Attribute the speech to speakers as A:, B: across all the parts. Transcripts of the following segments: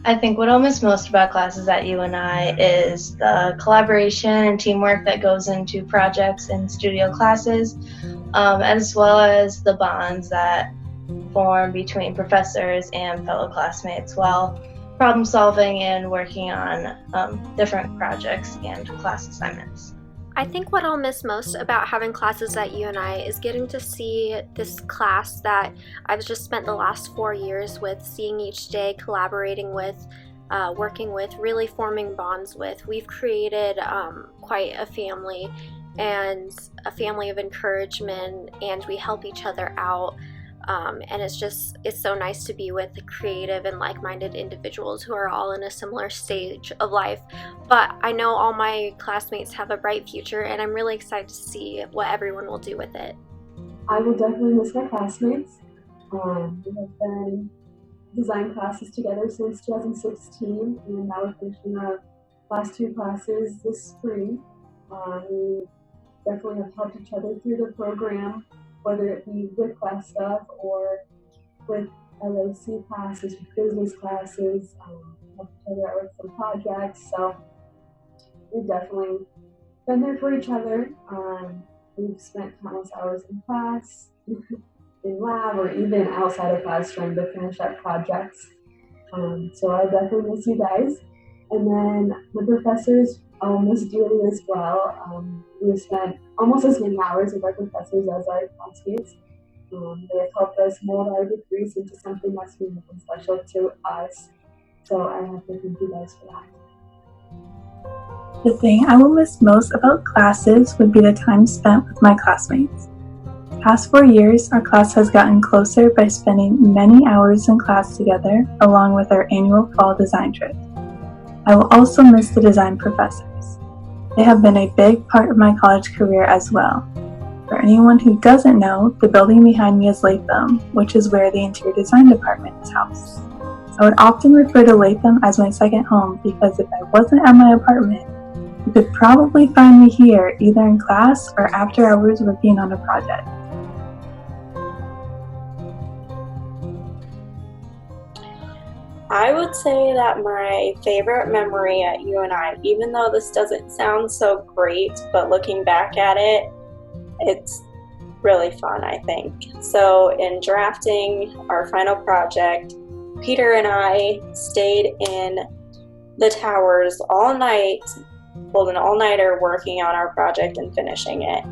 A: I think what I'll miss most about classes at UNI is the collaboration and teamwork that goes into projects and studio classes, as well as the bonds that form between professors and fellow classmates while problem solving and working on different projects and class assignments.
B: I think what I'll miss most about having classes at UNI is getting to see this class that I've just spent the last 4 years with, seeing each day, collaborating with, working with, really forming bonds with. We've created quite a family and a family of encouragement, and we help each other out. And it's so nice to be with creative and like-minded individuals who are all in a similar stage of life. But I know all my classmates have a bright future, and I'm really excited to see what everyone will do with it.
C: I will definitely miss my classmates. We have been design classes together since 2016, and now we're finishing our last 2 classes this spring. We definitely have helped each other through the program, whether it be with class stuff or with LOC classes, business classes, help each other out with some projects. So we've definitely been there for each other. We've spent countless hours in class, in lab, or even outside of class trying to finish up projects. So I definitely miss you guys. And then the professors, I'll miss dearly as well. We've spent almost as many hours with our professors as our classmates. They have helped us mold our degrees into something that's unique and special to us. So I have to thank you guys for that.
D: The thing I will miss most about classes would be the time spent with my classmates. The past 4 years, our class has gotten closer by spending many hours in class together, along with our annual fall design trip. I will also miss the design professors. They have been a big part of my college career as well. For anyone who doesn't know, the building behind me is Latham, which is where the interior design department is housed. I would often refer to Latham as my second home because if I wasn't at my apartment, you could probably find me here either in class or after hours working on a project.
E: I would say that my favorite memory at UNI, even though this doesn't sound so great, but looking back at it, it's really fun, I think. So in drafting our final project, Peter and I stayed in the towers all night, pulled an all-nighter working on our project and finishing it.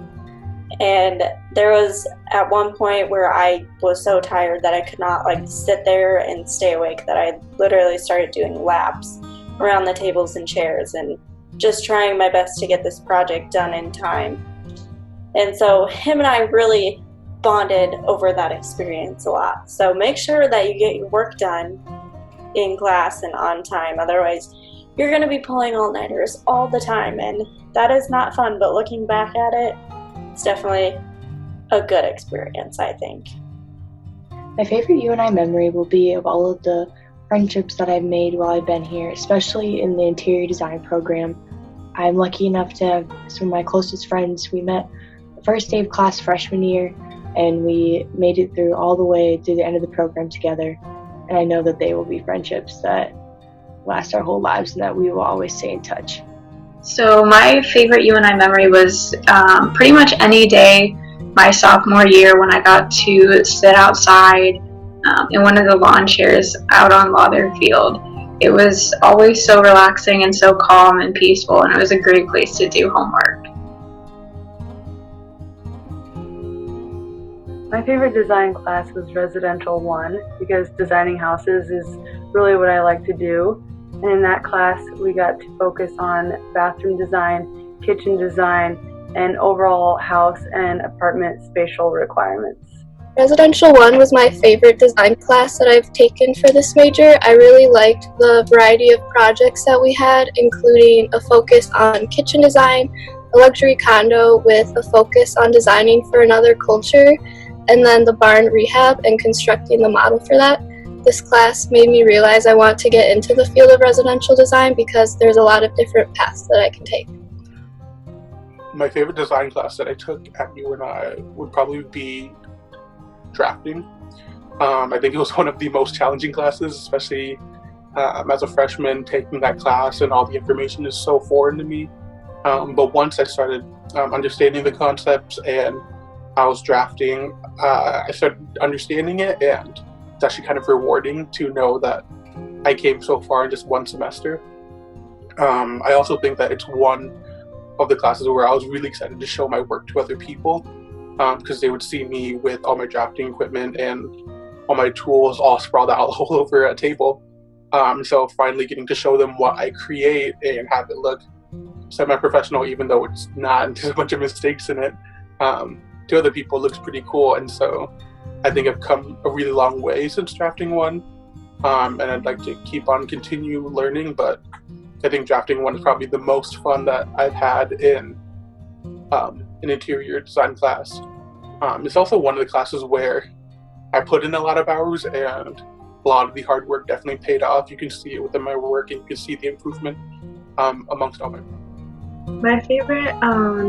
E: And there was at one point where I was so tired that I could not sit there and stay awake, that I literally started doing laps around the tables and chairs and just trying my best to get this project done in time. And so him and I really bonded over that experience a lot. So make sure that you get your work done in class and on time. Otherwise, you're going to be pulling all-nighters all the time, and that is not fun. But looking back at it, it's definitely a good experience, I think.
F: My favorite UNI memory will be of all of the friendships that I've made while I've been here, especially in the interior design program. I'm lucky enough to have some of my closest friends. We met the first day of class freshman year, and we made it through all the way to the end of the program together. And I know that they will be friendships that last our whole lives and that we will always stay in touch.
G: So my favorite UNI memory was pretty much any day my sophomore year when I got to sit outside in one of the lawn chairs out on Lauder Field. It was always so relaxing and so calm and peaceful, and it was a great place to do homework.
H: My favorite design class was Residential 1 because designing houses is really what I like to do. And in that class, we got to focus on bathroom design, kitchen design, and overall house and apartment spatial requirements.
I: Residential 1 was my favorite design class that I've taken for this major. I really liked the variety of projects that we had, including a focus on kitchen design, a luxury condo with a focus on designing for another culture, and then the barn rehab and constructing the model for that. This class made me realize I want to get into the field of residential design because there's a lot of different paths that I can take.
J: My favorite design class that I took at UNI would probably be drafting. I think it was one of the most challenging classes, especially as a freshman taking that class, and all the information is so foreign to me. But once I started understanding the concepts and I was drafting, I started understanding it, and it's actually kind of rewarding to know that I came so far in just one semester. I also think that it's one of the classes where I was really excited to show my work to other people, because they would see me with all my drafting equipment and all my tools all sprawled out all over a table. So finally getting to show them what I create and have it look semi-professional, even though it's not, and there's a bunch of mistakes in it, to other people looks pretty cool. And so I think I've come a really long way since drafting one, and I'd like to keep on continue learning, but I think drafting one is probably the most fun that I've had in an interior design class. It's also one of the classes where I put in a lot of hours, and a lot of the hard work definitely paid off. You can see it within my work, and you can see the improvement amongst all my work.
K: My favorite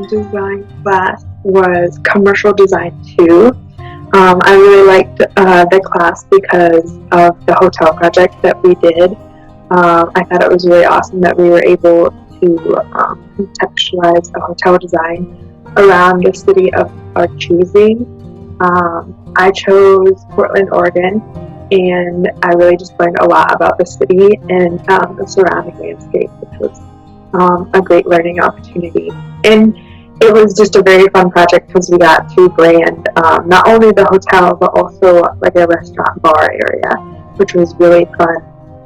K: design class was Commercial Design 2. I really liked the class because of the hotel project that we did. I thought it was really awesome that we were able to contextualize a hotel design around the city of our choosing. I chose Portland, Oregon, and I really just learned a lot about the city and the surrounding landscape, which was a great learning opportunity. And it was just a very fun project because we got to brand not only the hotel but also like a restaurant bar area, which was really fun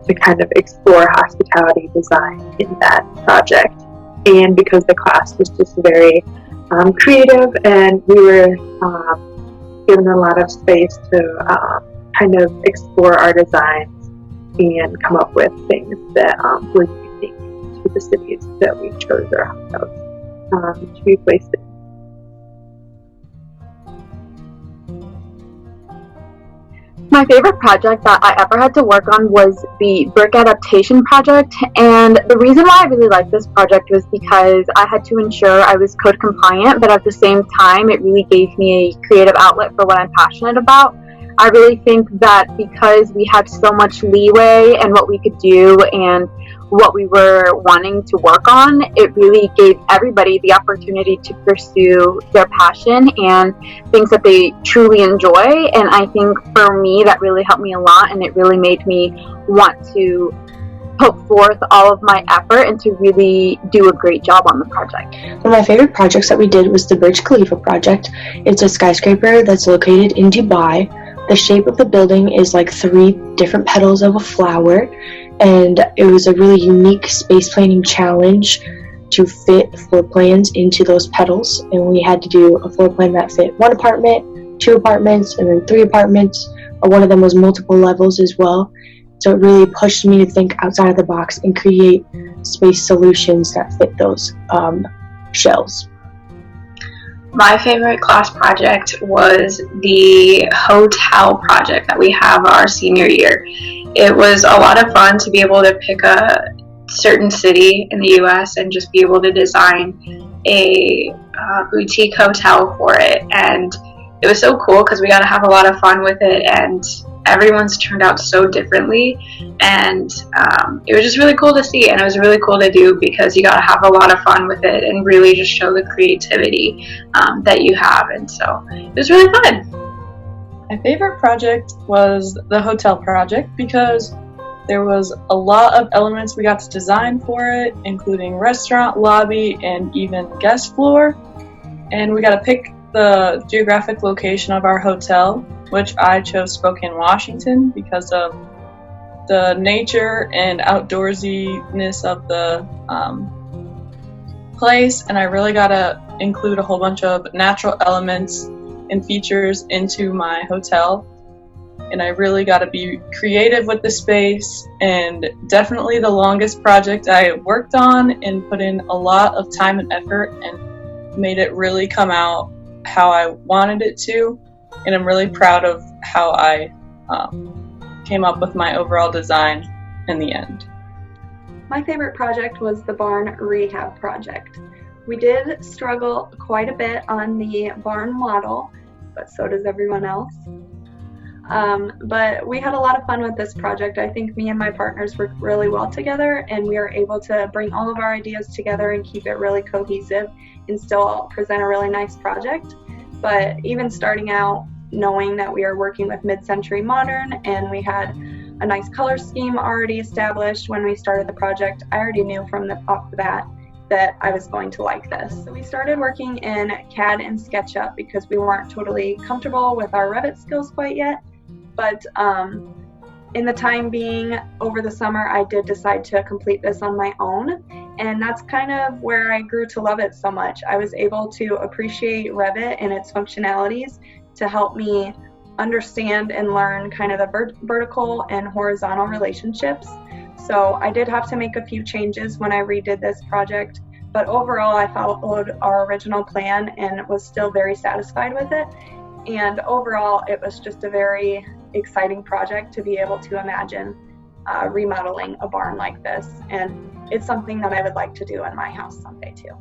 K: to kind of explore hospitality design in that project. And because the class was just very creative, and we were given a lot of space to kind of explore our designs and come up with things that were unique to the cities that we chose our hotels to be placed in.
L: My favorite project that I ever had to work on was the brick adaptation project, and the reason why I really liked this project was because I had to ensure I was code compliant, but at the same time it really gave me a creative outlet for what I'm passionate about. I really think that because we had so much leeway in what we could do and what we were wanting to work on, it really gave everybody the opportunity to pursue their passion and things that they truly enjoy. And I think for me that really helped me a lot, and it really made me want to put forth all of my effort and to really do a great job on the project.
F: One of my favorite projects that we did was the Burj Khalifa project. It's a skyscraper that's located in Dubai. The shape of the building is like 3 different petals of a flower, and it was a really unique space planning challenge to fit floor plans into those petals. And we had to do a floor plan that fit 1 apartment, 2 apartments, and then 3 apartments. One of them was multiple levels as well. So it really pushed me to think outside of the box and create space solutions that fit those shells.
G: My favorite class project was the hotel project that we have our senior year. It was a lot of fun to be able to pick a certain city in the US and just be able to design a boutique hotel for it. And it was so cool because we got to have a lot of fun with it, and everyone's turned out so differently, and it was just really cool to see, and it was really cool to do because you got to have a lot of fun with it and really just show the creativity that you have. And so it was really fun.
M: My favorite project was the hotel project because there was a lot of elements we got to design for it, including restaurant, lobby, and even guest floor. And we got to pick the geographic location of our hotel, which I chose Spokane, Washington, because of the nature and outdoorsiness of the place. And I really got to include a whole bunch of natural elements and features into my hotel. And I really got to be creative with the space, and definitely the longest project I worked on and put in a lot of time and effort and made it really come out how I wanted it to. And I'm really proud of how I came up with my overall design in the end.
N: My favorite project was the barn rehab project. We did struggle quite a bit on the barn model, but so does everyone else. But we had a lot of fun with this project. I think me and my partners worked really well together, and we were able to bring all of our ideas together and keep it really cohesive and still present a really nice project. But even starting out, knowing that we are working with mid-century modern and we had a nice color scheme already established when we started the project, I already knew off the bat that I was going to like this. So we started working in CAD and SketchUp because we weren't totally comfortable with our Revit skills quite yet. But in the time being, over the summer, I did decide to complete this on my own. And that's kind of where I grew to love it so much. I was able to appreciate Revit and its functionalities to help me understand and learn kind of the vertical and horizontal relationships. So I did have to make a few changes when I redid this project, but overall I followed our original plan and was still very satisfied with it. And overall it was just a very exciting project to be able to imagine remodeling a barn like this, and it's something that I would like to do in my house someday too.